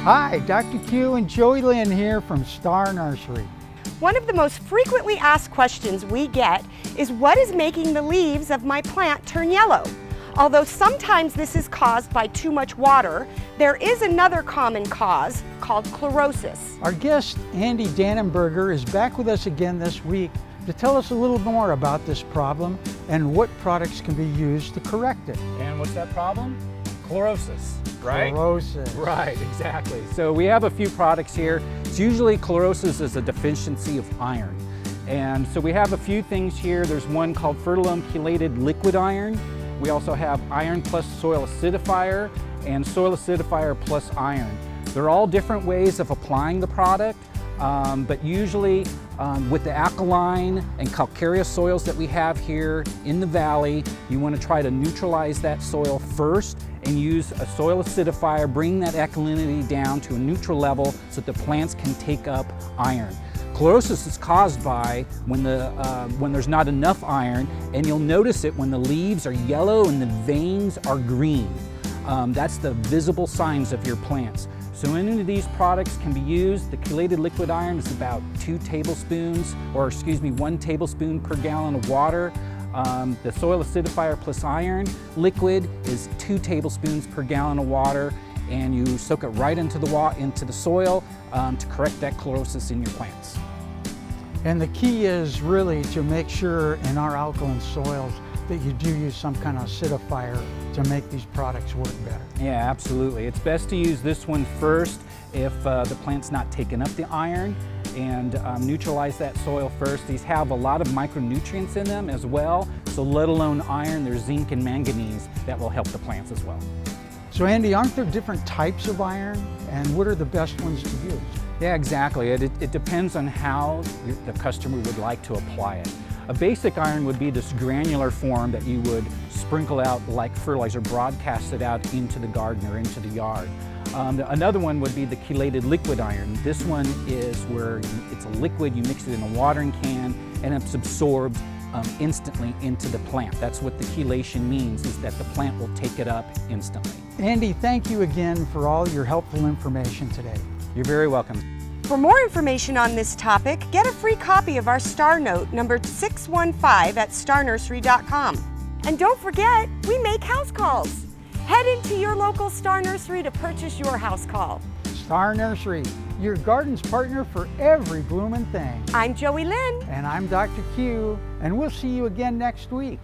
Hi, Dr. Q and Joey Lynn here from Star Nursery. One of the most frequently asked questions we get is what is making the leaves of my plant turn yellow? Although sometimes this is caused by too much water, there is another common cause called chlorosis. Our guest, Andy Dannenberger, is back with us again this week to tell us a little more about this problem and what products can be used to correct it. And what's that problem? Chlorosis, right? Chlorosis. Right, exactly. So we have a few products here. It's usually chlorosis is a deficiency of iron. And so we have a few things here. There's one called fertilum chelated liquid iron. We also have iron plus soil acidifier and soil acidifier plus iron. They're all different ways of applying the product, but usually with the alkaline and calcareous soils that we have here in the valley, you want to try to neutralize that soil first and use a soil acidifier, bring that alkalinity down to a neutral level so that the plants can take up iron. Chlorosis is caused by when there's not enough iron, and you'll notice it when the leaves are yellow and the veins are green. That's the visible signs of your plants. So any of these products can be used. The chelated liquid iron is about 1 tablespoon per gallon of water. The soil acidifier plus iron liquid is 2 tablespoons per gallon of water, and you soak it right into the soil to correct that chlorosis in your plants. And the key is really to make sure in our alkaline soils that you do use some kind of acidifier to make these products work better. Yeah, absolutely. It's best to use this one first if the plant's not taking up the iron, and neutralize that soil first. These have a lot of micronutrients in them as well, so let alone iron, there's zinc and manganese that will help the plants as well. So Andy, aren't there different types of iron, and what are the best ones to use? Yeah, exactly. It depends on how the customer would like to apply it. A basic iron would be this granular form that you would sprinkle out like fertilizer, broadcast it out into the garden or into the yard. Another one would be the chelated liquid iron. This one is where it's a liquid, you mix it in a watering can, and it's absorbed instantly into the plant. That's what the chelation means, is that the plant will take it up instantly. Andy, thank you again for all your helpful information today. You're very welcome. For more information on this topic, get a free copy of our Star Note number 615 at starnursery.com. And don't forget, we make house calls. Head into your local Star Nursery to purchase your house call. Star Nursery, your garden's partner for every bloomin' thing. I'm Joey Lynn. And I'm Dr. Q, and we'll see you again next week.